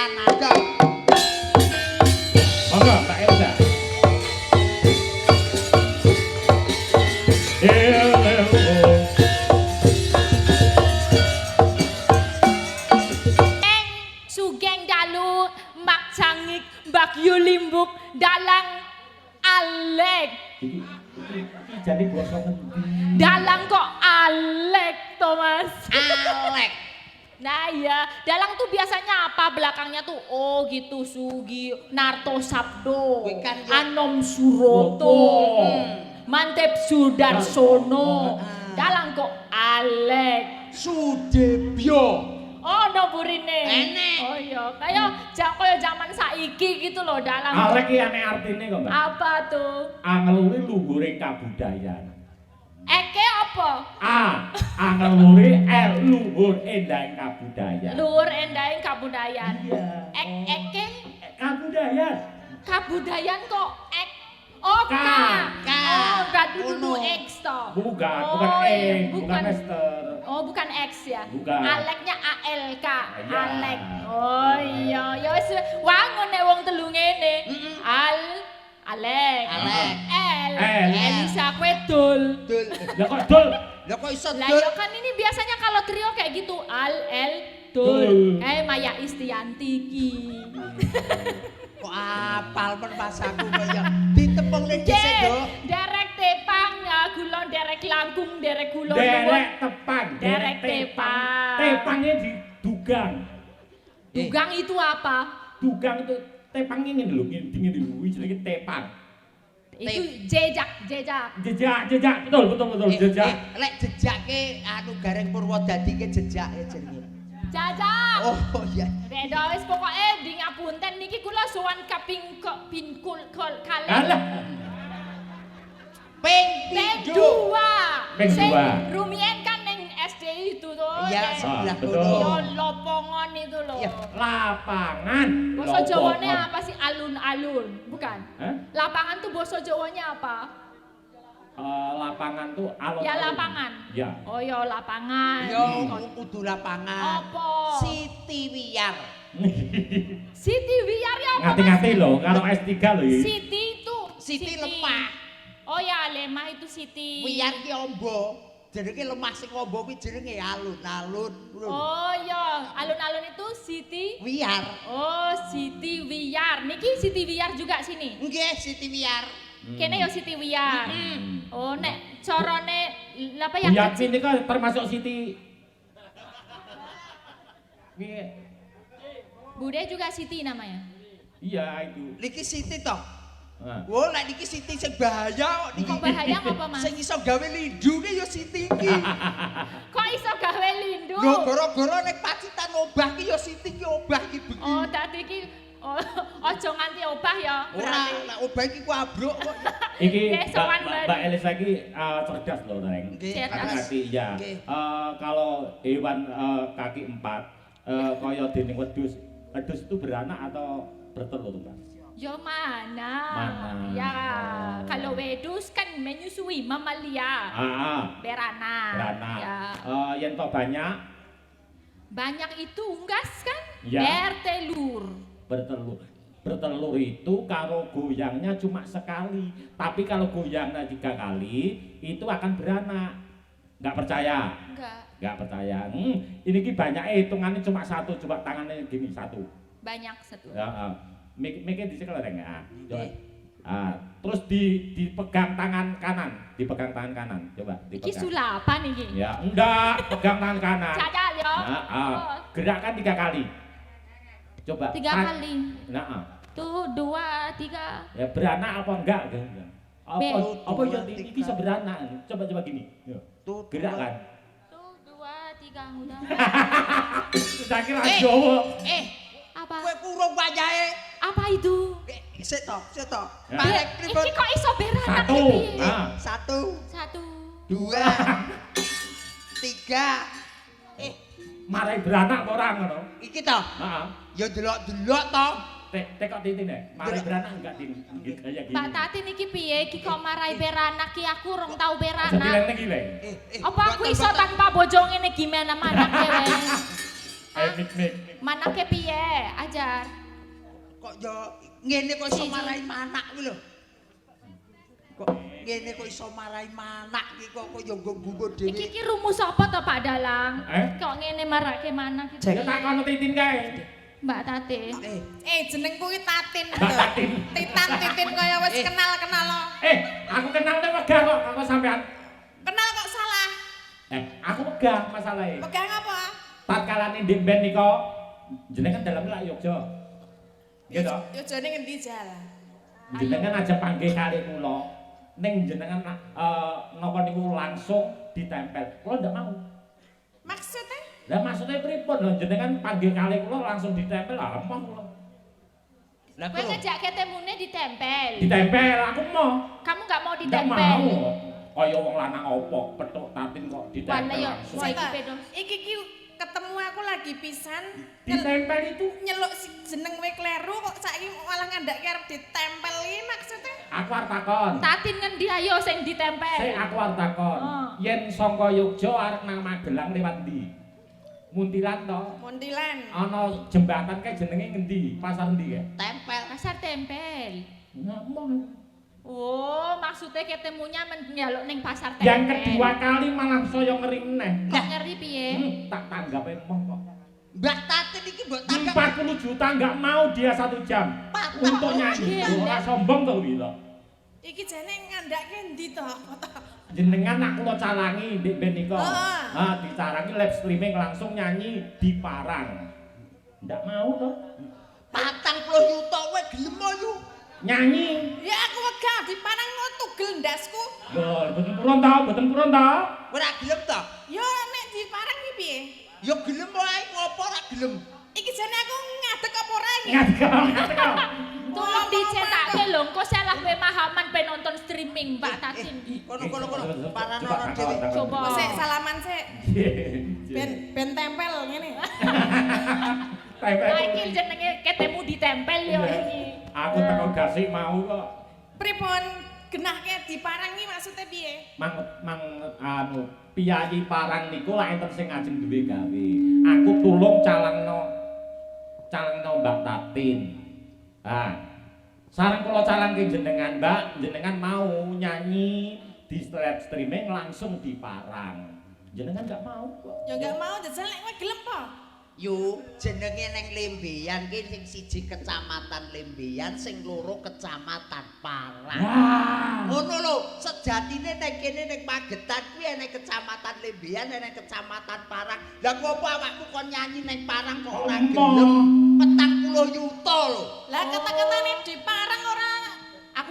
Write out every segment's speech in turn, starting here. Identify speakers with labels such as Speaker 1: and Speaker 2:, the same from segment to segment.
Speaker 1: Kanada.
Speaker 2: Monggo Mbak Elsa.
Speaker 3: Sugeng dalu Mak Cangik Mbak Yulimbuk dalang Alek.
Speaker 2: Jadi basa ngendi?
Speaker 3: Dalang kok Alek, Thomas.
Speaker 1: Alek.
Speaker 3: Nah ya, dalang tuh biasanya apa? Belakangnya tuh oh gitu Sugi, Narto Sabdo,
Speaker 1: Kuwi kan yo-
Speaker 3: Anom Suroto, Mantep Sudarsono.
Speaker 1: Ah.
Speaker 3: Dalang kok Alek.
Speaker 1: Sudebyo.
Speaker 3: Oh no burine.
Speaker 1: Enek.
Speaker 3: Oh iya, kaya zaman saiki gitu loh dalang.
Speaker 2: Alek iki aneh artine kok, Mbak.
Speaker 3: Apa tuh?
Speaker 2: Angeluri luhuring kabudayan.
Speaker 3: Eke apa?
Speaker 2: Angeluri luhur endahing kabudayan.
Speaker 3: Luhur endahing kabudayan.
Speaker 2: Iya.
Speaker 3: Eke
Speaker 2: Kabudayan.
Speaker 3: kabudayan kok ek. Oh
Speaker 2: K.
Speaker 3: K. Oh berarti dulu
Speaker 1: Ono.
Speaker 3: X toh.
Speaker 2: Bukan,
Speaker 3: Oh,
Speaker 2: bukan
Speaker 3: iya,
Speaker 2: bukan Master.
Speaker 3: Oh bukan X ya.
Speaker 2: Bukan.
Speaker 3: Aleknya ALK.
Speaker 2: Iya.
Speaker 3: Alek. Oh iya, ya wis wangun nek wong telu ngene. Alek.
Speaker 1: Alek.
Speaker 3: L.
Speaker 2: L.
Speaker 3: Elisa kue dul.
Speaker 1: Dul.
Speaker 2: Lah kok dul?
Speaker 1: Lah kok iso
Speaker 3: Lah
Speaker 1: dul?
Speaker 3: ya kan ini biasanya kalau trio kayak gitu Al, L,
Speaker 2: Dul.
Speaker 3: Dul. Maya Istianti ki.
Speaker 1: Kok apal men pas aku kaya ditepung ning dhisik, Do.
Speaker 3: Derek tepang, ya gulon derek langkung, derek gulon.
Speaker 2: Derek tepang,
Speaker 3: Derek tepang.
Speaker 2: Tepangnya di dugang.
Speaker 3: Dugang itu apa?
Speaker 2: Dugang itu tepang ini lho, ngene lho, jenenge tepang.
Speaker 3: Itu jejak.
Speaker 2: Jejak, betul, jejak.
Speaker 1: Lek jejake anu Gareng Purwodadi ke jejake jenenge.
Speaker 3: Jajak.
Speaker 1: Oh iya.
Speaker 3: Beda wis pokoke di ngapunten niki kula sowan kaping pinkul kalen.
Speaker 2: Alah,
Speaker 1: Ping
Speaker 3: Ping
Speaker 1: 2.
Speaker 3: dua.
Speaker 2: Ping
Speaker 3: Sing
Speaker 2: dua.
Speaker 3: rumien kan ning SD itu tuh.
Speaker 1: Iya,
Speaker 3: Nek-
Speaker 1: sebelah
Speaker 2: betul.
Speaker 1: kono.
Speaker 3: Yo lopongan itu loh.
Speaker 1: Iya.
Speaker 2: lapangan.
Speaker 3: Basa Jawanya apa sih? Alun-alun, bukan?
Speaker 2: Hah?
Speaker 3: Lapangan tuh basa Jawanya apa?
Speaker 2: Lapangan tuh alon.
Speaker 3: Ya lapangan.
Speaker 2: Ya.
Speaker 3: Oh ya lapangan.
Speaker 1: Yo
Speaker 3: Kon-
Speaker 1: kudu lapangan.
Speaker 3: Apa?
Speaker 1: Siti Wiyar.
Speaker 3: Siti Wiyar ya apa?
Speaker 2: Ngati-ngati lho, kalau S3 lho iki.
Speaker 3: Siti itu.
Speaker 1: Siti lemah.
Speaker 3: Oh ya lemah itu Siti.
Speaker 1: Wiyar ki ombo. Jenenge lemah sing ombo kuwi jenenge alun-alun.
Speaker 3: Oh ya, alun-alun itu Siti.
Speaker 1: Wiyar.
Speaker 3: Oh Siti Wiyar. Niki Siti Wiyar juga sini.
Speaker 1: Nggih, Siti Wiyar.
Speaker 3: Kene ya Siti Wiyar. Oh nek corone apa yang
Speaker 2: Yang sini kan termasuk Siti.
Speaker 3: Bude juga Siti namanya.
Speaker 2: Iya itu.
Speaker 1: Niki Siti toh.
Speaker 2: Nah.
Speaker 1: Wah, lek niki Siti sing bahaya kok niki.
Speaker 3: Kok bahaya apa Mas?
Speaker 1: Sing iso gawe lindu ki ya Siti ki.
Speaker 3: Kok iso gawe lindu?
Speaker 1: Lho gara-gara nek pacitan obah ki ya Siti ki obah ki begini.
Speaker 3: Oh dadi ki ojo nganti obah ya.
Speaker 1: Ora,
Speaker 3: berarti.
Speaker 1: nek obah ki ku abruk kok.
Speaker 2: Iki
Speaker 3: Oke, sowan
Speaker 2: Mbak Elisa iki cerdas loh, Neng.
Speaker 1: Nggih,
Speaker 3: Cerdas.
Speaker 2: Hati ya.
Speaker 1: Nggih.
Speaker 2: Kalau hewan kaki 4 kaya dening wedhus, wedhus itu beranak atau bertelur, Mbak?
Speaker 3: Ya mana?
Speaker 2: Mana?
Speaker 3: Ya, kalau wedus kan menyusui mamalia. Beranak.
Speaker 2: Beranak.
Speaker 3: Ya.
Speaker 2: Yen to banyak
Speaker 3: Banyak itu unggas kan?
Speaker 2: Ya.
Speaker 3: Bertelur.
Speaker 2: bertelur itu kalau goyangnya cuma sekali, tapi kalau goyangnya 3 kali itu akan beranak. Nggak percaya?
Speaker 3: Enggak,
Speaker 2: Percaya. Ini ki banyak hitungannya cuma satu, coba tangannya gini satu.
Speaker 3: banyak satu.
Speaker 2: Ya, mikir di sekolah enggak? Coba. Terus dipegang tangan kanan, coba
Speaker 3: Iki
Speaker 2: dipegang.
Speaker 3: sulapan iki.
Speaker 2: Ya, enggak, pegang tangan kanan.
Speaker 3: Jajal ya.
Speaker 2: Oh. Gerakan 3 kali. Coba.
Speaker 3: 3 kali.
Speaker 2: Nah,
Speaker 3: Tuh 2, 3.
Speaker 2: ya beranak apa enggak? Apa
Speaker 1: Dua,
Speaker 2: ya
Speaker 1: tiga.
Speaker 2: ini bisa beranak? Coba gini. Ya.
Speaker 1: Tuh,
Speaker 2: Gerak kan?
Speaker 3: Tuh 2, 3 udah.
Speaker 2: Sudah kira
Speaker 1: Eh.
Speaker 2: Jawa.
Speaker 3: Apa?
Speaker 1: kowe kurung wayahe.
Speaker 3: Apa itu?
Speaker 1: Sik to.
Speaker 2: Ya.
Speaker 1: Parek
Speaker 3: Iki
Speaker 1: pripun?
Speaker 3: kok iso beranak
Speaker 2: Satu.
Speaker 3: iki?
Speaker 2: Nah.
Speaker 1: 1,
Speaker 3: 1.
Speaker 1: 2, 3.
Speaker 2: Marai beranak apa orang ngono?
Speaker 1: Iki to.
Speaker 2: Heeh.
Speaker 1: Ya delok-delok to.
Speaker 2: Tekok titine. Marai beranak enggak tin. Kayak gini.
Speaker 3: Mbak Tati niki piye iki kok marai beranak ki aku rong tau
Speaker 2: Jadi
Speaker 3: beranak.
Speaker 2: leng iki leng.
Speaker 3: Apa aku iso tanpa bojo ngene gimana manak dewe?
Speaker 2: Mik.
Speaker 3: Manake piye? Ajar.
Speaker 1: Kok yo ngene kok iso marahi manak kuwi lho. Kok ngene kok iso marahi manak iki kok yo nggo dhewe.
Speaker 3: Iki rumus apa to Pak Dalang?
Speaker 2: Eh?
Speaker 3: Kok ngene marake manak iki?
Speaker 2: Ya takon Titin kae.
Speaker 3: Mbak Tati.
Speaker 4: Jeneng kuwi Tatin.
Speaker 2: Mbak Tatin.
Speaker 4: Titin kaya wis kenal-kenal lo.
Speaker 2: Aku kenal nek wegah kok aku sampean.
Speaker 4: Kenal kok salah.
Speaker 2: Aku wegah masalahe.
Speaker 4: Pegang apa?
Speaker 2: Tatkalane ndek ben nika jenengan dalam lak Yogya. Nggih to?
Speaker 4: Yo jane ngendi jal?
Speaker 2: Jenengan aja panggih kali kula. Ning jenengan napa niku langsung ditempel. Kula ndak mau.
Speaker 4: Maksudnya?
Speaker 2: Lah maksudnya pripun lho jenengan panggil kali kula langsung ditempel ah mau kula.
Speaker 1: Lah
Speaker 3: Kowe ngejak ketemune ditempel.
Speaker 2: Ditempel aku mau.
Speaker 3: Kamu nggak mau
Speaker 2: Ndak
Speaker 3: ditempel?
Speaker 2: mau. Kaya wong lanang opo petuk Tatin kok ditempel
Speaker 3: Wala yo,
Speaker 2: langsung.
Speaker 3: wah iki pedo.
Speaker 4: Iki ketemu aku lagi pisan
Speaker 2: Ditempel itu
Speaker 4: nyeluk si jeneng kowe kleru kok saiki malah ngandake arep ditempel iki maksudnya?
Speaker 2: aku arep takon.
Speaker 3: Tatin ngendi ayo sing ditempel?
Speaker 2: Sik aku arep takon.
Speaker 3: Oh.
Speaker 2: Yen saka Yogya arep nang Magelang lewat ndi? Muntilan to.
Speaker 4: Mondilan.
Speaker 2: Ana jembatan kae jenenge ngendi? Pasar ndi kae?
Speaker 1: tempel.
Speaker 3: Pasar tempel.
Speaker 2: Ngomong.
Speaker 3: Oh, maksudnya ketemunya menjaluk ning pasar tempel.
Speaker 2: Yang kedua kali malah saya ngeri meneh.
Speaker 3: Kok ngeri piye?
Speaker 2: Tak tanggape moh kok.
Speaker 1: Mbak Tatin iki mbok tanggap
Speaker 2: 40 juta enggak mau dia 1 jam untuk nyanyi. Ora sombong to kuwi to.
Speaker 4: Iki jane ngandake endi to?
Speaker 2: Jenengan nak kula calangi ndek ben nika.
Speaker 4: Ah.
Speaker 2: Dicarangi live streaming langsung nyanyi di Parang. Ndak mau to.
Speaker 1: 40 juta kowe gelem yo.
Speaker 2: Nyanyi.
Speaker 4: Ya aku wegah diparang kok tugel ndasku.
Speaker 2: Lho, boten purun to?
Speaker 1: Ora gelem to?
Speaker 4: Yo nek diparang iki piye?
Speaker 1: Yo gelem wae ngopo ora gelem.
Speaker 4: Iki jane aku ngadeg apa ora iki?
Speaker 2: Ngadeg.
Speaker 3: Tolong dicetakke lho, engko salah kowe pahaman penonton streaming Mbak Tatin.
Speaker 1: Kono paranormal dhewe.
Speaker 3: Coba.
Speaker 4: Sik salaman sik. Ben tempel ngene.
Speaker 3: Nah, iki jenenge ketemu ditempel yo iki.
Speaker 2: Aku teko gasik mau kok.
Speaker 4: Pripun genahke diparang iki maksudnya piye?
Speaker 2: Anu piyayi Parang niku lak enten sing ngajeng duwe gawe. Aku tulung calangno Mbak Tatin. Sareng kula calangke jenengan, Mbak, jenengan mau nyanyi di live streaming langsung di Parang. Jenengan enggak mau kok.
Speaker 4: Ya enggak mau jajal nek kowe gelem po.
Speaker 1: Yo jenenge neng Lembeyan ki sing siji kecamatan Lembeyan, sing loro kecamatan Parang. Ngono lho, sejatine nek kene ning Magetan kuwi ana kecamatan Lembeyan, ana kecamatan Parang. Lah ngopo awakmu kon nyanyi ning Parang kok ora gelem? 40 juta lho.
Speaker 4: Lah kata-katane di Parang ora
Speaker 3: Aku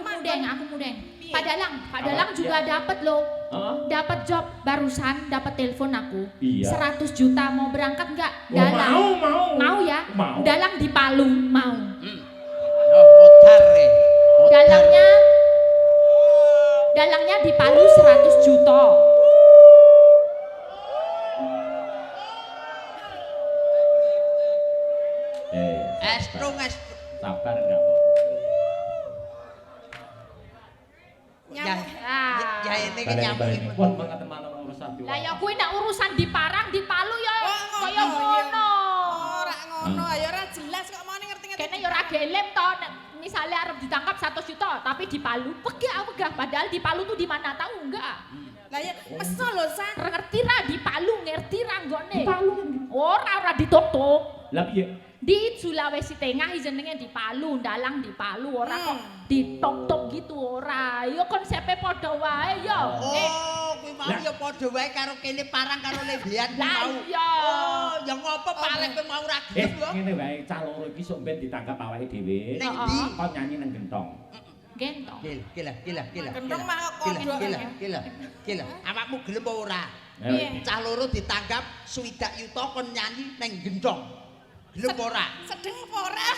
Speaker 3: mudeng. Pak
Speaker 2: Apa?
Speaker 3: Dalang juga
Speaker 2: Ya.
Speaker 3: dapat loh.
Speaker 2: Heeh.
Speaker 3: Dapat job barusan, dapat telepon aku.
Speaker 2: Iya.
Speaker 3: 100 juta mau berangkat enggak?
Speaker 2: Oh, mau.
Speaker 3: Mau ya?
Speaker 2: Mau.
Speaker 3: Dalang di Palu, mau.
Speaker 1: Oh, motor e.
Speaker 3: Dalangnya di Palu 100 juta.
Speaker 1: Estrung.
Speaker 2: Sabar enggak?
Speaker 1: Ya,
Speaker 3: Ah.
Speaker 1: ya ini ki nyambung.
Speaker 2: Pun mengatakan mana urusan di.
Speaker 3: Lah ya kuwi nek urusan di Parang, di Palu ya kaya ngono.
Speaker 4: ora ngono, ya ora jelas kok mau ngerti-ngerti.
Speaker 3: Kene ya ora gelem to nek misalnya arep ditangkap 100 juta tapi di Palu wegah padahal di Palu tuh di mana tahu enggak?
Speaker 4: Lah ya meso lho San.
Speaker 3: Ngerti ra di Palu, ngerti ra nggone? Di Palu. Ora ditutup.
Speaker 2: Lah piye?
Speaker 3: Di Sulawesi Tengah jenenge di Palu, Dalang di Palu, ora kok ditok-tok gitu ora. Ya konsepnya padha wae ya.
Speaker 1: Oh, kuwi mau ya padha wae karo kene Parang karo Lembeyan
Speaker 3: Lah
Speaker 1: mau.
Speaker 3: iya.
Speaker 1: Oh, ya ngopo Parang kowe mau ora gelem lho?
Speaker 2: Ngene wae cah loro iki sok ben ditangkap awake dhewe.
Speaker 1: Ning ndi?
Speaker 2: Kok nyanyi nang gentong.
Speaker 3: Gentong.
Speaker 4: Gendong mah kok
Speaker 1: Gila. Awakmu gelem apa ora?
Speaker 4: Piye?
Speaker 1: Cah loro ditangkap 60 juta kon nyanyi nang gendong. Gelem apa ora?
Speaker 4: Sedeng apa ora?
Speaker 3: Ya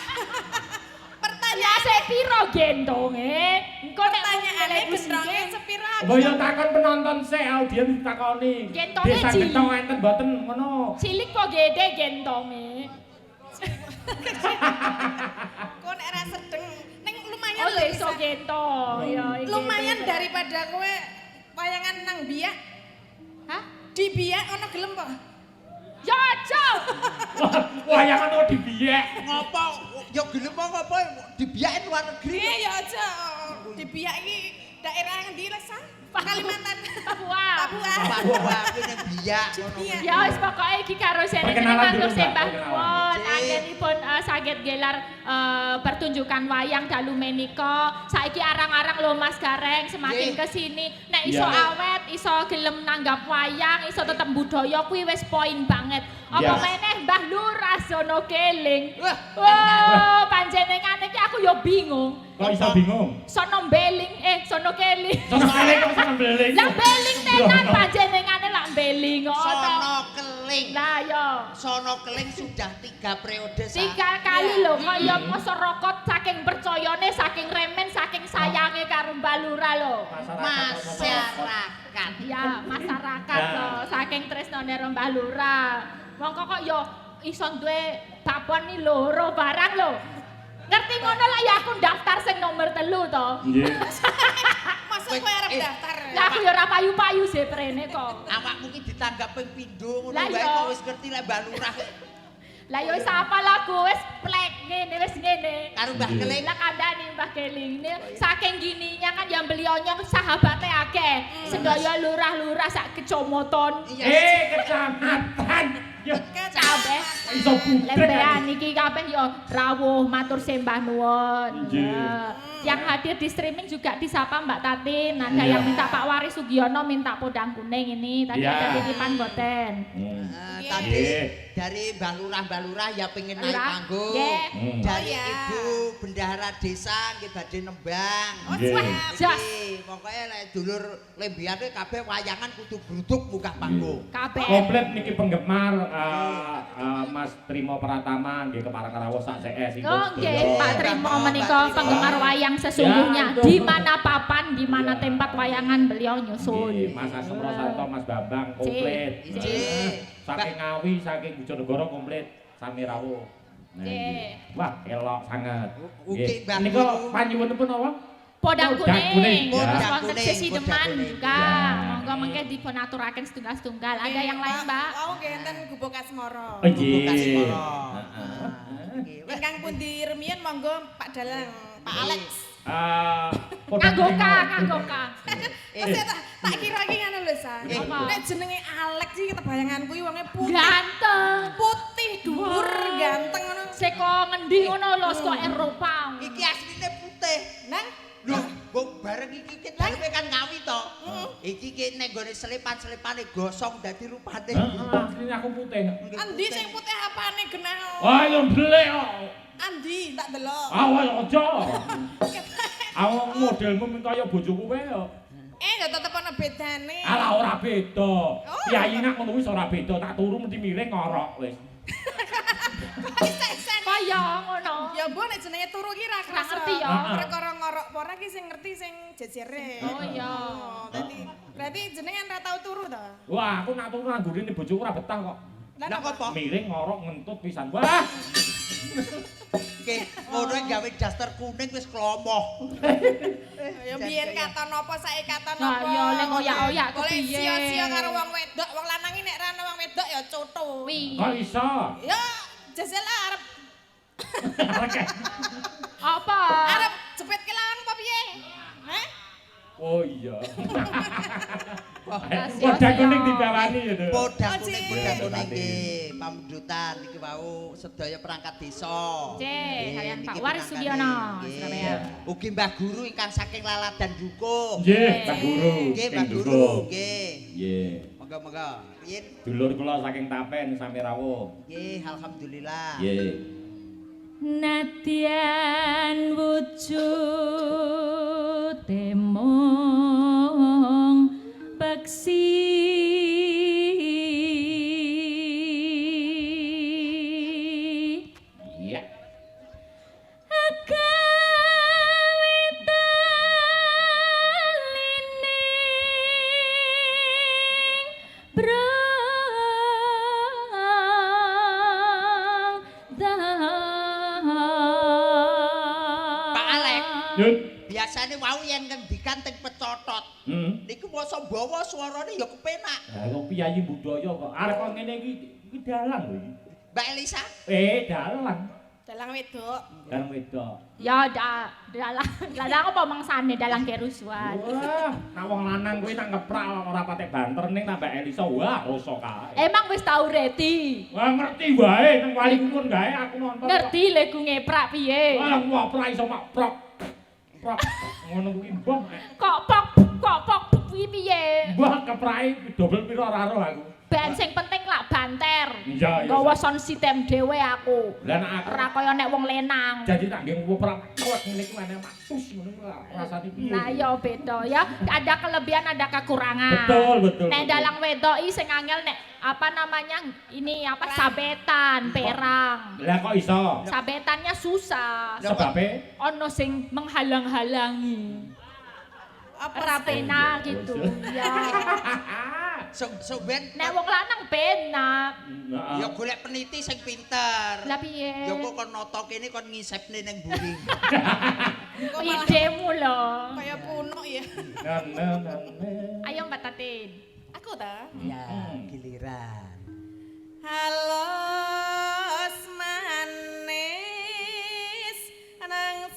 Speaker 4: Pertanyaan
Speaker 3: sepiro gendonge? Engko nek
Speaker 4: pertanyaane gendonge sepira?
Speaker 2: Oh ya takon penonton sik audiens ditakoni.
Speaker 3: Gentongnya
Speaker 2: Desa
Speaker 3: cilik.
Speaker 2: gentong enten mboten ngono.
Speaker 3: cilik kok gede gendonge.
Speaker 4: Kok nek ora sedeng ning lumayan
Speaker 3: Oh
Speaker 4: lho
Speaker 3: desa
Speaker 4: bisa.
Speaker 3: gentong. Ya iki.
Speaker 4: Lumayan daripada kowe wayangan nang biak.
Speaker 3: Hah?
Speaker 4: Di biak ono gelem po?
Speaker 3: Ya aja.
Speaker 2: Wayangan kok dibiyek.
Speaker 1: Ngopo? Ya gelem ngopo dibiyakin luar negeri.
Speaker 4: Ya aja. Dibiak iki daerah ngendi lah, Sa? Kalimantan.
Speaker 3: Papua.
Speaker 4: Papua.
Speaker 1: Papua kuwi ning biyak ngono.
Speaker 4: Iya.
Speaker 3: Ya wis pokoke iki karo seneng
Speaker 2: Perkenalan
Speaker 3: matur
Speaker 2: dulu, Mbak,
Speaker 3: sembah
Speaker 2: perkenalan.
Speaker 3: nuwun.
Speaker 1: Cik.
Speaker 3: Anggenipun saged gelar pertunjukan wayang dalu menika. Saiki arang-arang lho Mas Gareng semakin
Speaker 1: Nggih.
Speaker 3: kesini nek iso
Speaker 2: Iya.
Speaker 3: awet, iso gelem nanggap wayang, iso tetep budaya kuwi wis poin banget. Apa
Speaker 2: Iya.
Speaker 3: meneh Mbah Lurah sono keling.
Speaker 1: Wah,
Speaker 3: Oh, panjenengan iki aku ya bingung.
Speaker 2: Kok iso bingung?
Speaker 3: Sono beling, sono keling.
Speaker 2: Sono keling kok sono beling.
Speaker 3: Lah beling tenan panjenengane lak beling kok.
Speaker 1: sono keling.
Speaker 3: Lah yo.
Speaker 1: Sono keling sudah 3 periode Sa.
Speaker 3: 3 kali lho kaya masyarakat saking percayane, saking remen, saking sayange karo Mbak Lurah lho.
Speaker 1: Masyarakat.
Speaker 3: Ya, masyarakat
Speaker 2: Ya.
Speaker 3: lho, saking tresnane karo Mbah Lurah. Mongko kok yo iso duwe babon ni loro barang lho. Ngerti ngono lah ya aku daftar sing nomor 3 to.
Speaker 2: Nggih.
Speaker 4: Masa kowe arep daftar?
Speaker 3: Lah aku yo ora payu-payu sih prene kok.
Speaker 1: Awakmu ki ditanggap ping pindho ngono
Speaker 3: Lah
Speaker 1: wae
Speaker 3: iya.
Speaker 1: kok wis ngerti lek Mbak Lurah
Speaker 3: Lah yo wis apa lagu wis plek ngene wis ngene.
Speaker 1: karo Mbah
Speaker 2: Nggih.
Speaker 1: Keling.
Speaker 3: Lah kandhani Mbah Keling ini saking gininya kan yang beliaunya sahabate akeh. Sedaya lurah-lurah sak kecamatan.
Speaker 2: Kecamatan. Yo,
Speaker 3: Kabeh
Speaker 2: iso budek.
Speaker 3: lembean iki kabeh yo rawuh matur sembah nuwun.
Speaker 2: Nggih.
Speaker 3: Ya. Yang hadir di streaming juga disapa Mbak Tatin. Ada
Speaker 2: Iya.
Speaker 3: yang minta Pak Waris Sugiono minta podang kuning ini. Tadi
Speaker 2: Iya.
Speaker 3: ada titipan boten.
Speaker 1: Eh,
Speaker 4: Nggih.
Speaker 1: tadi
Speaker 2: Nggih.
Speaker 1: dari Mbah Lurah ya pengen naik
Speaker 3: Lurah,
Speaker 1: panggung.
Speaker 3: nggih.
Speaker 1: Dari
Speaker 4: Oh, iya.
Speaker 1: Ibu Bendahara Desa nggih badhe nembang.
Speaker 4: Oh,
Speaker 2: Nggih.
Speaker 4: siap.
Speaker 3: Jas.
Speaker 1: Nggih, pokoke lek dulur lembiane kabeh wayangan kudu bruduk muka panggung.
Speaker 3: Kabeh.
Speaker 2: Komplit niki penggemar Mas Trimo Pratama nggih keparang rawuh sak CS iki.
Speaker 3: Oh nggih, Pak Trimo
Speaker 1: Pak
Speaker 3: menika
Speaker 1: Trimo.
Speaker 3: penggemar wayang sesungguhnya.
Speaker 2: Ya,
Speaker 3: Di mana papan, di mana
Speaker 2: Ya.
Speaker 3: tempat wayangan beliau nyusun.
Speaker 2: Nggih, Mas Asmro Santo, Mas Bambang komplit.
Speaker 3: Cik.
Speaker 1: Cik.
Speaker 2: Saking Ngawi, saking Bojonegoro komplit sami rawuh. Nah,
Speaker 3: Nggih.
Speaker 2: nggih. Wah, elok sangat.
Speaker 1: Ugi,
Speaker 2: Nggih.
Speaker 1: Mbah
Speaker 2: Nika
Speaker 1: Guru.
Speaker 2: panyuwunipun apa?
Speaker 3: Podang
Speaker 2: Podang kuning,
Speaker 3: kuning,
Speaker 2: ya.
Speaker 3: sponsor
Speaker 1: Podang
Speaker 3: sesi
Speaker 1: kuning,
Speaker 3: deman
Speaker 1: podang kuning.
Speaker 3: juga.
Speaker 2: Ya.
Speaker 3: Monggo mengke dipunaturaken setunggal-setunggal. Ada yang lain, Mbak?
Speaker 4: Aku genten Gubuk Asmoro.
Speaker 2: Oh, nggih.
Speaker 1: Bukan Semoro.
Speaker 2: Heeh.
Speaker 1: Nggih, weh.
Speaker 4: Ingkang pun di Remian monggo Pak Dalang, Pak Alex.
Speaker 2: Podang
Speaker 3: Nganggo
Speaker 2: kuning
Speaker 3: K,
Speaker 2: mawon.
Speaker 3: nganggo K.
Speaker 4: Terus tak kira iki ngono lho, Sa.
Speaker 3: Apa?
Speaker 4: Nek jenenge Alex iki kebayanganku iki wonge putih.
Speaker 3: Ganteng.
Speaker 4: Putih dhuwur,
Speaker 3: Wah.
Speaker 4: ganteng ngono.
Speaker 3: Seko ngendi ngono lho, saka Eropa.
Speaker 1: Iki asline putih.
Speaker 4: Nang
Speaker 1: Lho, mbok bareng iki ki darepe kan Ngawi to. Iki ki nek gone selipan-selepane gosong dadi rupane.
Speaker 2: Heeh, asline aku putih.
Speaker 4: Andi sing putih apane genah?
Speaker 2: Wah, yo ndelik kok.
Speaker 4: Andi tak delok.
Speaker 2: Awas aja. Aku modelmu mung kaya bojoku wae yo.
Speaker 4: Ya tetep ana bedane.
Speaker 2: Alah ora beda. Kiai nak ngono wis ora beda, tak turu mesti miring ngorok wis.
Speaker 3: Kaya ngono.
Speaker 4: Ya mbok nek jenenge turu ki ra kerasa.
Speaker 3: ngerti ya.
Speaker 4: Perkara ngorok apa ora ki sing ngerti sing jejere.
Speaker 3: Oh iya.
Speaker 4: Dadi berarti jenengan ra tau turu to?
Speaker 2: Wah, aku nak turu nang gurine bojoku ora betah kok.
Speaker 4: Lah
Speaker 1: Lah
Speaker 4: napa?
Speaker 1: apa?
Speaker 2: Miring ngorok ngentut pisan. Wah,
Speaker 1: Oke, ngono gawe daster kuning wis klomoh.
Speaker 4: Ya biyen katon apa saiki katon
Speaker 3: Lah
Speaker 4: apa?
Speaker 3: ya lek oyak-oyak
Speaker 4: Boleh
Speaker 3: kepiye.
Speaker 4: sia-sia karo wong wedok, wong lanang iki nek ra ana wong wedok ya coto.
Speaker 3: Wi.
Speaker 2: kok iso?
Speaker 4: Ya jajal arep
Speaker 3: Apa?
Speaker 4: arep jepit ke lawang apa piye? Hah?
Speaker 2: Oh iya.
Speaker 3: Rahasia
Speaker 2: Podang
Speaker 3: ya.
Speaker 2: kuning dibawani ya, Duk.
Speaker 1: Podang
Speaker 4: Oh,
Speaker 1: kuning,
Speaker 4: Cik.
Speaker 1: podang kuning nggih. Pamundutan iki wau sedaya perangkat desa.
Speaker 3: Cik,
Speaker 1: Nggih,
Speaker 3: kalian
Speaker 1: niki
Speaker 3: Pak Waris
Speaker 1: penangkane.
Speaker 3: Sugiono,
Speaker 1: Nggih.
Speaker 3: Surabaya.
Speaker 1: Ugi Mbah Guru ingkang saking Laladan Dukung.
Speaker 2: Nggih, Pak Guru.
Speaker 1: Nggih,
Speaker 2: Sing
Speaker 1: Mbah Guru,
Speaker 2: dukung.
Speaker 1: nggih.
Speaker 2: Nggih.
Speaker 1: Monggo-monggo. Yen
Speaker 2: Dulur kula saking Tapen sami rawuh.
Speaker 1: nggih, alhamdulillah.
Speaker 2: Nggih.
Speaker 3: Nadyan wujud temong peksi
Speaker 2: Iya.
Speaker 1: Pak Alek.
Speaker 2: Yun.
Speaker 1: biasane wau yen ngendikan teng pecotot. Niku masa bawa suarane ya kepenak.
Speaker 2: Lah kok piyayi budaya kok arek kok ngene iki dalang lho iki.
Speaker 1: Mbak Elisa,
Speaker 2: Dalang.
Speaker 4: Dalang wedok.
Speaker 2: Dalang wedok.
Speaker 3: Ya dalang apa mangsane dalang kerusuhan.
Speaker 2: Wah, nek wong lanang kuwi tak ngeprak ora patek banter ning Mbak Elisa. Wah, rasa kae.
Speaker 3: Emang wis tau reti.
Speaker 2: Wah, ngerti wae nang wali kumpul gawe aku nonton.
Speaker 3: Ngerti legu ngeprak piye.
Speaker 2: Wah, ngoprak iso mak prok. Prok. Ngono kuwi mbah.
Speaker 3: Kok pok kuwi piye.
Speaker 2: Mbah keprake dobel pira ora ro aku.
Speaker 3: Ben sing penting lak banter.
Speaker 2: Iya.
Speaker 3: Nggawa sound system dhewe aku.
Speaker 2: Lah nek aku
Speaker 3: Ora kaya nek wong lenang.
Speaker 2: jadi tak nggih ngoprak kuat ngene iki meneh matus ngono rasane piye.
Speaker 3: Lah ya beda ya. Ada kelebihan ada kekurangan.
Speaker 2: Betul.
Speaker 3: Nek dalang wedok iki sing angel nek apa namanya? Ini apa sabetan, perang.
Speaker 2: Lah kok iso?
Speaker 3: Sabetannya susah.
Speaker 2: Sebabe
Speaker 3: Ono sing menghalang-halangi.
Speaker 4: Apa
Speaker 3: Rapena gitu ya.
Speaker 1: ben
Speaker 3: Nek wong lanang penak.
Speaker 1: ya golek peniti sing pinter.
Speaker 3: Lah piye?
Speaker 1: Ya kok kon nata kene kon ngisepne ning mburi.
Speaker 3: Idemu lho.
Speaker 4: Kaya punuk ya.
Speaker 3: Ayo Mbak Tatin.
Speaker 4: Aku ta?
Speaker 1: Ya, giliran.
Speaker 4: Halo manis nang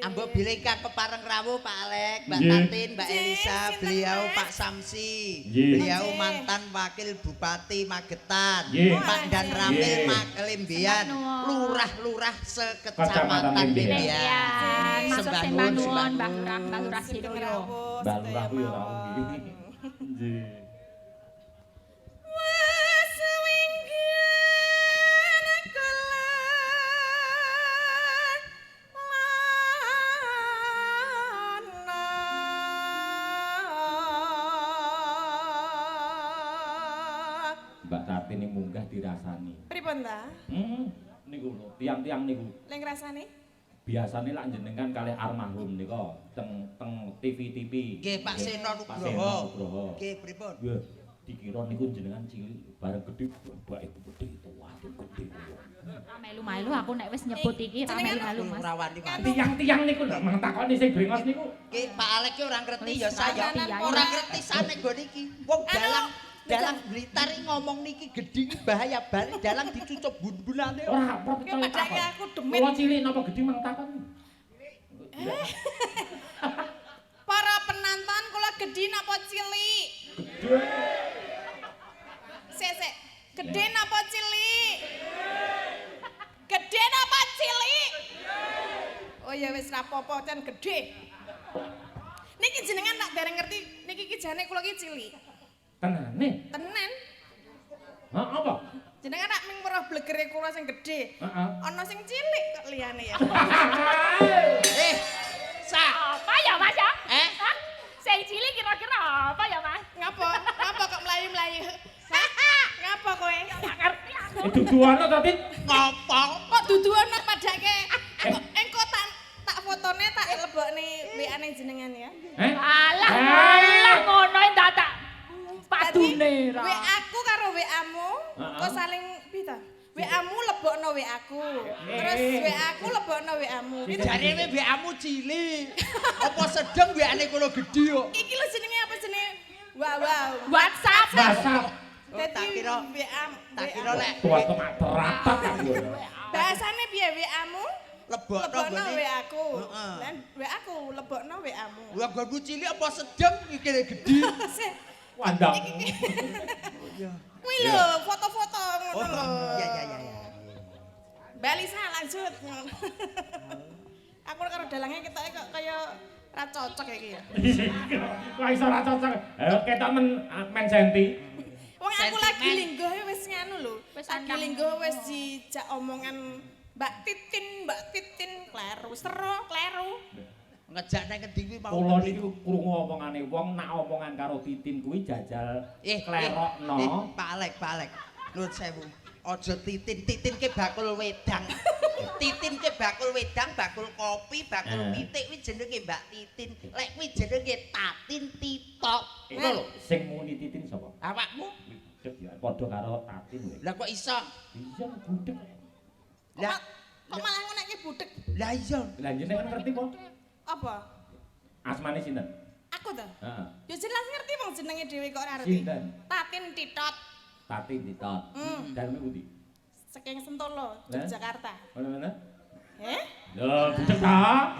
Speaker 1: Ambok bilika kepareng rawuh Pak Alek, Mbak
Speaker 2: Nggih.
Speaker 1: Tatin, Mbak Elisa, beliau Pak Samsi.
Speaker 2: Nggih.
Speaker 1: Beliau mantan Wakil Bupati Magetan.
Speaker 2: Nggih.
Speaker 1: Pak Dan Ramil
Speaker 2: Nggih.
Speaker 1: Lembian,
Speaker 3: Sembah nuwun.
Speaker 1: lurah-lurah
Speaker 2: Kecamatan
Speaker 1: sekecamatan
Speaker 2: Lembian.
Speaker 1: Lembian.
Speaker 3: Lembian. Masuk
Speaker 1: Sembah
Speaker 3: sembah
Speaker 1: nuwun,
Speaker 3: nuwun
Speaker 1: sembah
Speaker 3: Mbah Lurah Sidoyo.
Speaker 2: Mbak Lurah kuwi ora nggih. Nggih. Mbak Tatin ini munggah dirasani.
Speaker 4: Pripun ta?
Speaker 2: Niku lho, tiang-tiang niku.
Speaker 4: Leng rasane?
Speaker 2: Biasane lak jenengan kalih almarhum nika teng TV-TV.
Speaker 1: Nggih, Pak Seno
Speaker 2: Pak
Speaker 1: Nugroho.
Speaker 2: Seno Nugroho.
Speaker 1: Nggih, pripun?
Speaker 2: Ya, dikira niku jenengan cilik bareng gedhe bapake gedhe itu waduh gedhe.
Speaker 3: Melu-melu aku nek wis nyebut iki ra melu-melu Mas.
Speaker 1: Rawani Mas.
Speaker 2: Tiang-tiang niku lho mang takoni sing brengos niku.
Speaker 1: Nggih, Pak Alek ki ora ngerti ya
Speaker 3: Wis,
Speaker 1: saya.
Speaker 3: ngerti ya,
Speaker 1: Ora
Speaker 3: ya.
Speaker 1: ngerti sane nggon iki. Wong dalang Blitar iki ngomong niki gedhi iki bahaya balik dalang dicucup bun-bunane.
Speaker 2: Ora apa
Speaker 4: Ki padake aku demit.
Speaker 2: Kula cilik napa gedhe mang takon.
Speaker 4: Para penonton kula gedhi napa cilik?
Speaker 2: Gedhe.
Speaker 4: Sik. Gedhe napa cilik? Gedhe napa cilik? Oh ya wis ra apa-apa ten gedhe. Niki jenengan tak dereng ngerti niki ki jane kula ki cilik.
Speaker 2: Tenane.
Speaker 4: Tenan.
Speaker 2: Hah apa?
Speaker 4: Jenengan nak ming weruh blegere kula sing gedhe.
Speaker 2: Heeh.
Speaker 4: Ana sing cilik kok liyane ya.
Speaker 3: Apa ya Mas ya?
Speaker 1: Eh?
Speaker 3: Sing cilik kira-kira apa ya Mas?
Speaker 4: Ngapa? Ngapa kok melayu-melayu? Ngapa kowe?
Speaker 3: Gak ngerti aku.
Speaker 2: Duduana ta, Tit?
Speaker 1: Ngopo?
Speaker 4: Kok duduan padake? Engko tak fotone tak lebokne WA-ne jenengan ya.
Speaker 3: Alah ngono dadak padune ra.
Speaker 4: WA-ku karo WA-mu kok saling pita? WA-mu lebokno WA-ku. Terus WA-ku lebokno WA-mu.
Speaker 1: Jarene WA-mu cilik. Apa sedeng WA-ne kono gedhi kok.
Speaker 4: Iki lho jenenge apa jenenge? Wow.
Speaker 3: WhatsApp.
Speaker 2: WhatsApp.
Speaker 1: Oh, tak kira tak kira lek
Speaker 2: Tua temak teratak aku.
Speaker 4: Bahasane piye WA-mu?
Speaker 1: lebokno
Speaker 4: Lebokno
Speaker 1: nggone.
Speaker 4: WA-ku.
Speaker 1: Heeh.
Speaker 4: Lan WA-ku lebokno WA-mu.
Speaker 1: Lah gonmu cilik apa sedeng iki gedhi.
Speaker 4: Sik.
Speaker 2: Wandang.
Speaker 4: Kuwi lho foto-foto
Speaker 1: Oh,
Speaker 4: ngono lho.
Speaker 1: ya.
Speaker 4: Balisa lanjut. Aku karo dalange ketoke kok kaya ra cocok iki ya.
Speaker 2: Kok iso ora cocok. Ketok men senti.
Speaker 4: Wong aku lagi
Speaker 1: Sentimen.
Speaker 4: lingguh wis nganu lho.
Speaker 3: Wis
Speaker 4: Lagi
Speaker 3: andang.
Speaker 4: lingguh wis dijak omongan Mbak Titin kleru, sero kleru.
Speaker 1: Ngejak nang ngendi kuwi mau.
Speaker 2: Kula niku krungu omongane wong nak omongan karo Titin kuwi jajal klerokno.
Speaker 1: Pak Alek. Nuwun sewu. Aja titin ke bakul wedang. Titin ke bakul wedang, bakul kopi, bakul
Speaker 2: Ah.
Speaker 1: pitik kuwi jenenge Mbak Titin. Lek kuwi jenenge Tatin Titok. Ngono lho.
Speaker 2: Sing muni titin sapa?
Speaker 1: Awakmu
Speaker 2: Budek ya, padha karo tatin lho.
Speaker 1: lah kok iso?
Speaker 2: Iya, budek.
Speaker 1: Lah
Speaker 4: Kok malah ngoneke budek?
Speaker 1: lah iya.
Speaker 2: Lah jenengan ngerti po?
Speaker 4: Apa?
Speaker 2: Asmane sinten?
Speaker 4: Aku to.
Speaker 2: Heeh.
Speaker 4: Ya jelas ngerti wong jenenge dhewe kok ora ngerti.
Speaker 2: Sinten?
Speaker 4: Tatin Titot.
Speaker 2: Tatin ditot. Daleme pundi?
Speaker 4: Saking Sentolo,
Speaker 2: Lah?
Speaker 4: Jakarta.
Speaker 2: Mana-mana?
Speaker 4: Lho,
Speaker 2: budek ta?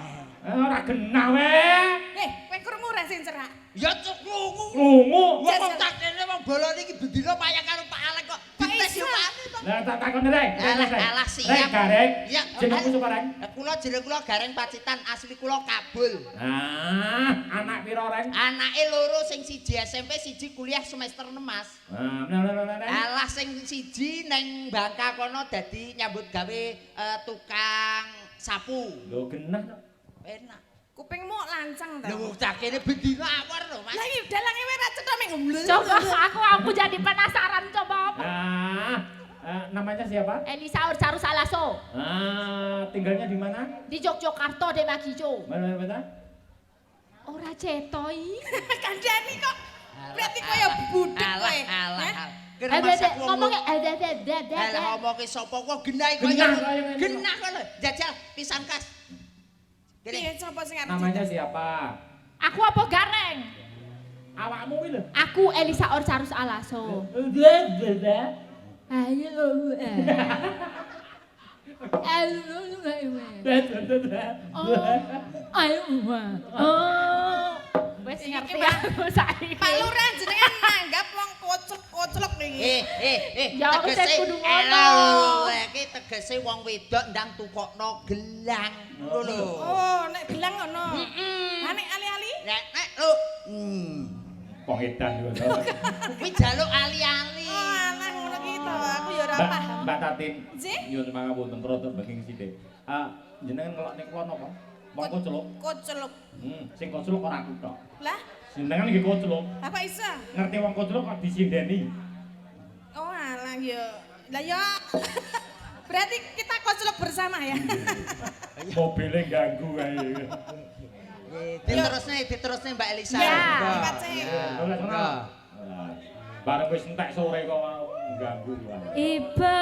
Speaker 2: Ora genah we.
Speaker 4: kowe krungu ra sing cerak?
Speaker 1: Ya cuk krungu.
Speaker 2: Krungu.
Speaker 1: Wong tak kene wong bolone iki bendina payah karo Pak Alek kok. Dites yo Pak.
Speaker 2: Lah tak takon rek.
Speaker 1: Alah siap.
Speaker 2: Gareng.
Speaker 1: Ya,
Speaker 2: Jenengmu sapa rek?
Speaker 1: Kula jeneng kula Gareng Pacitan, asli kula Kabul.
Speaker 2: Anak pira rek?
Speaker 1: Anake loro sing siji SMP, siji kuliah semester 6, Mas. Alah sing siji neng Bangka kono dadi nyambut gawe tukang sapu.
Speaker 2: Lho genah no.
Speaker 1: Enak.
Speaker 4: Kupingmu lancang ta?
Speaker 1: Lho cah kene bendina awor lho, Mas.
Speaker 4: Lah iki dalange wae ra cetha ming ngombleng.
Speaker 3: Coba aku jadi penasaran coba apa?
Speaker 2: Namanya siapa?
Speaker 3: Elisa Urcarus Alaso.
Speaker 2: Tinggalnya di mana?
Speaker 3: Di Yogyakarta de Magijo.
Speaker 2: Mana?
Speaker 3: Ora cetoi.
Speaker 4: Kandhani kok. Berarti kaya budek kowe.
Speaker 1: Alah.
Speaker 3: Ngomongnya
Speaker 1: Alah ngomongke sapa kok genah kaya genah kok lho. Jajal pisang kas.
Speaker 4: Piye sapa sing arep?
Speaker 2: Namanya siapa?
Speaker 3: Aku apa Gareng?
Speaker 2: Awakmu kuwi lho.
Speaker 3: Aku Elisa Urcarus Alaso. Ayo. Wes ngerti aku saiki.
Speaker 4: Pak Lurah jenengan nanggap wong koclok niki.
Speaker 3: Ya, wis kudu ngono.
Speaker 1: Iki tegese wong wedok ndang tukokno gelang. Ngono lho.
Speaker 4: Oh, nek gelang ngono. Ha nek ali-ali?
Speaker 1: Nek lho.
Speaker 2: Kok edan yo.
Speaker 1: Kuwi jaluk ali-ali.
Speaker 4: Oh, alah ngono ki to. Aku ya ora paham.
Speaker 2: Mbak Tatin.
Speaker 4: Nggih?
Speaker 2: Nyuwun pangapunten protor banging sithik. Jenengan ngelok ning kono apa? Wong koclok.
Speaker 4: Koclok.
Speaker 2: Sing koclok ora aku tok.
Speaker 4: Lah,
Speaker 2: Jenengan nggih koclok.
Speaker 4: apa iso?
Speaker 2: Ngerti wong koclok kok disindeni.
Speaker 4: Oh, alah ya. Lah ya. Berarti kita koclok bersama ya.
Speaker 2: Mobilnya ganggu kae.
Speaker 1: Diterusne Mbak Elisa.
Speaker 3: Ya.
Speaker 4: Pace.
Speaker 2: Oleh sono. Bareng wis entek sore kok ganggu wae.
Speaker 3: Iba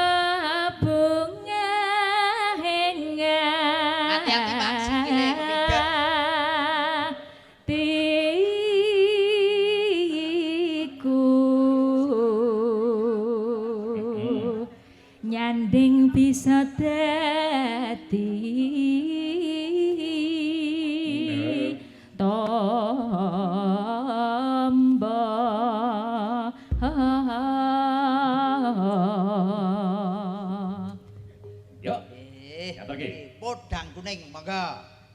Speaker 3: bunga hingga
Speaker 1: Hati-hati, Pak, sikile kepinggir.
Speaker 3: tiku nyanding bisa dadi tombo
Speaker 2: Yuk. Ngatur ki.
Speaker 1: Podang kuning monggo.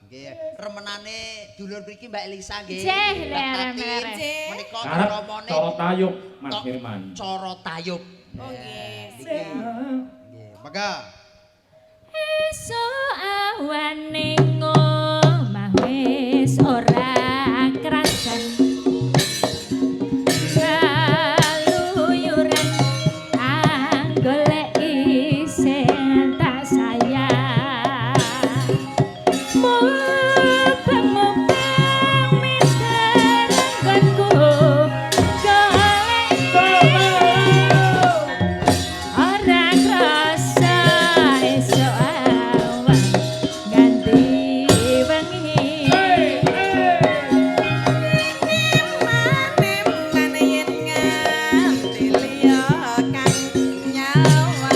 Speaker 1: Nggih, remenane dulur mriki Mbak Elisa nggih.
Speaker 3: Jeh,
Speaker 1: Mbak
Speaker 3: lerem,
Speaker 1: Tatin,
Speaker 3: lerem.
Speaker 1: Menika
Speaker 2: Karep
Speaker 1: romone
Speaker 2: cara tayub Mas Firman.
Speaker 1: cara tayub.
Speaker 4: Oh nggih.
Speaker 1: Nggih, monggo.
Speaker 3: esuk awane ngomah wis ora krasan kaluyuran anggoleki sing tak sayang mubeng-mubeng mister nggonku golekku ora krasa esuk awan ganti wengi
Speaker 4: Mane yen nganti liya kang nyawa.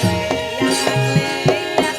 Speaker 4: Leyang-leyang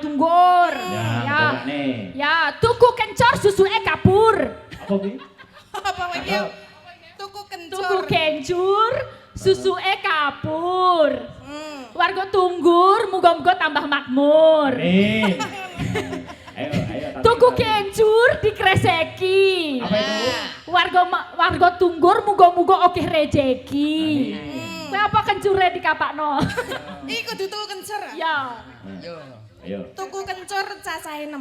Speaker 3: tunggur.
Speaker 2: Ya, coba nih.
Speaker 3: Ya, tuku kencor susuke kabur.
Speaker 2: Apa kuwi?
Speaker 4: Apa wae iki? Tuku kencur.
Speaker 3: Tuku kencur, susuke kabur. Warga tunggur, muga-muga tambah makmur.
Speaker 2: Nih. Ayo, ayo.
Speaker 3: Tuku kencur dikreseki.
Speaker 2: Apa itu?
Speaker 3: Warga tunggur muga-muga akeh rejeki.
Speaker 2: Amin.
Speaker 3: Kowe apa kencure dikapakno?
Speaker 4: Iki kudu tuku kencur.
Speaker 3: Ya.
Speaker 1: Yo.
Speaker 2: Ayo.
Speaker 4: Tuku kencur cacahe 6.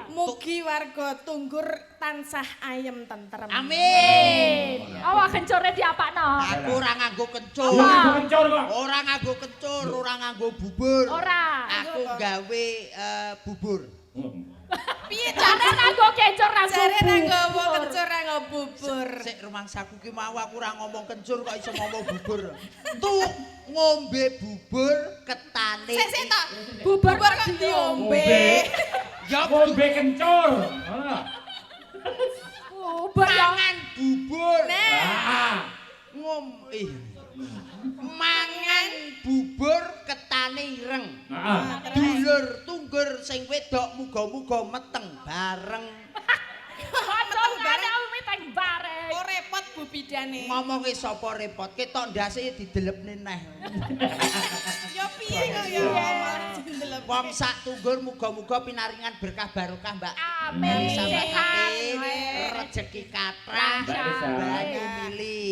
Speaker 4: Mugi warga tunggur tansah ayem tentrem.
Speaker 1: Amin.
Speaker 3: Awak kencure diapakno?
Speaker 1: Aku ora nganggo kencur.
Speaker 2: Yo kencur kok.
Speaker 1: Ora nganggo kencur, ora nganggo bubur.
Speaker 3: Ora.
Speaker 1: Aku gawe bubur.
Speaker 4: Piye
Speaker 3: Jane
Speaker 4: jane
Speaker 3: nganggo kencur nganggo
Speaker 4: jare nganggo
Speaker 3: bubur.
Speaker 4: kencur nganggo bubur.
Speaker 1: Sik rumangsaku ki mau aku ora ngomong kencur kok iso ngomong bubur. Ngombe bubur ketane.
Speaker 4: Sik to.
Speaker 3: Bubur
Speaker 4: Bubur
Speaker 3: kok
Speaker 4: kok
Speaker 3: diombe.
Speaker 4: diombe.
Speaker 1: Ya
Speaker 2: Ngombe kencur. Ah.
Speaker 3: Bubur ya.
Speaker 1: mangan bubur.
Speaker 2: Ah.
Speaker 1: Mangan bubur ketane ireng.
Speaker 2: Heeh.
Speaker 1: Dulur tunggur sing wedok muga-muga meteng bareng.
Speaker 3: Kocok kare miteng bareng.
Speaker 4: Oh repot Bu Bidane.
Speaker 1: Ngomongi sapa repot, ketok ndase didelepne neh.
Speaker 4: Ya piye kok ya malah jendelep.
Speaker 1: Wong sak tunggur muga-muga pinaringan berkah barokah, Mbak.
Speaker 3: Amin.
Speaker 1: Bisa Mbak
Speaker 3: Sehat.
Speaker 1: Amin. Rezeki kathah,
Speaker 2: Mbak Desa.
Speaker 1: banyu mili.